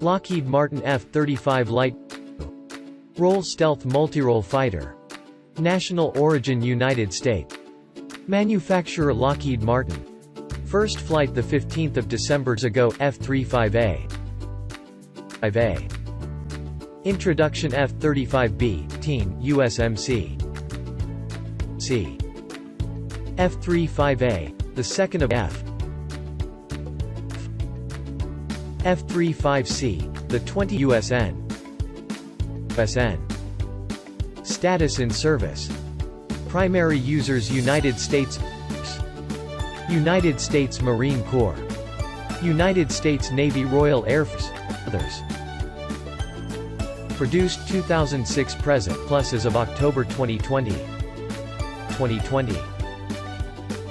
Lockheed Martin F-35 light role stealth multirole fighter. National origin United States. Manufacturer Lockheed Martin. First flight 15 December ago, F-35A. Introduction F-35B, Team, USMC. C. F-35A, the second of F. F-35C, the 20 USN. Status in service. Primary users United States United States Marine Corps, United States Navy, Royal Air Force, others. Produced 2006 present plus as of October 2020.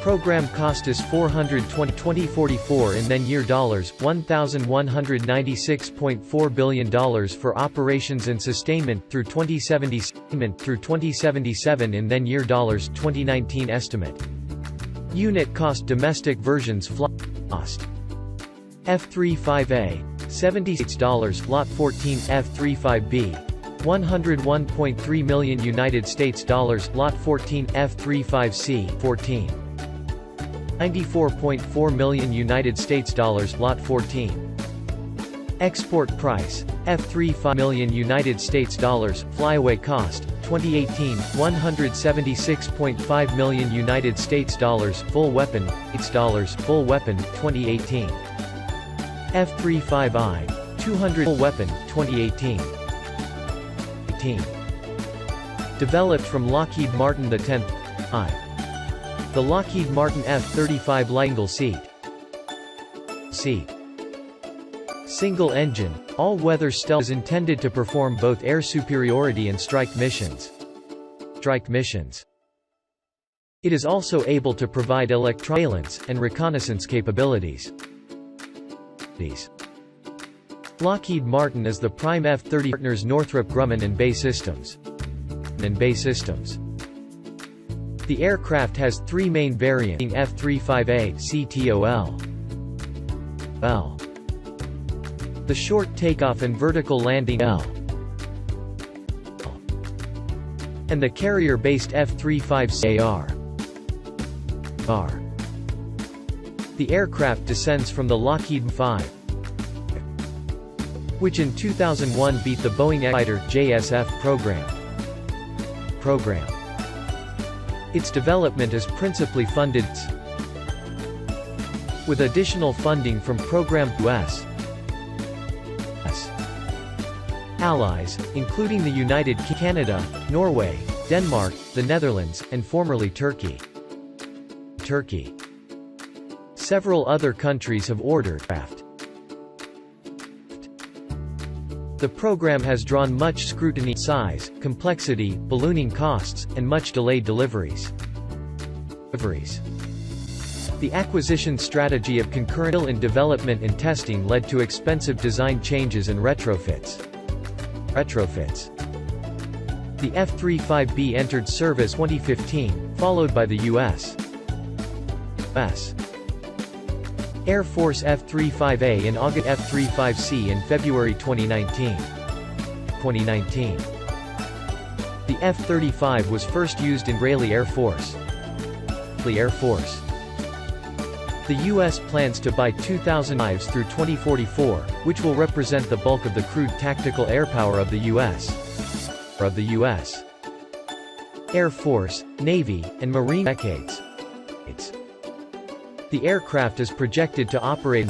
Program cost is $420.44 in then year dollars, $1,196.4 billion for operations and sustainment through 2077 in then year dollars 2019 estimate. Unit cost domestic versions flight cost. F-35A $76 Lot 14 F-35B $101.3 million United States dollars Lot 14 F-35C $14 $94.4 million United States dollars Lot 14. Export price F-35 million United States dollars flyaway cost 2018 $176.5 million United States dollars full weapon $8 full weapon 2018. F-35I $200 full weapon 2018. Developed from Lockheed Martin the 10th I. The Lockheed Martin F-35 Langle seat. Single engine, all-weather stealth is intended to perform both air superiority and strike missions. It is also able to provide electronic and reconnaissance capabilities. Lockheed Martin is the prime F-30 partners Northrop Grumman and BAE Systems. The aircraft has three main variants: F-35A, CTOL, L. The short takeoff and vertical landing L. And the carrier-based F-35C AR. The aircraft descends from the Lockheed 5, which in 2001 beat the Boeing X-35 JSF program. Its development is principally funded with additional funding from program US allies, including the United Kingdom, Canada, Norway, Denmark, the Netherlands, and formerly Turkey. Several other countries have ordered aircraft. The program has drawn much scrutiny: size, complexity, ballooning costs, and much delayed deliveries. The acquisition strategy of concurrent in development and testing led to expensive design changes and retrofits. The F-35B entered service 2015, followed by the U.S. Air Force F-35A in August, F-35C in February 2019. The F-35 was first used in Israeli Air Force. The U.S. plans to buy 2,000 knives through 2044, which will represent the bulk of the crude tactical airpower of the U.S. Air Force, Navy, and Marine decades. The aircraft is projected to operate in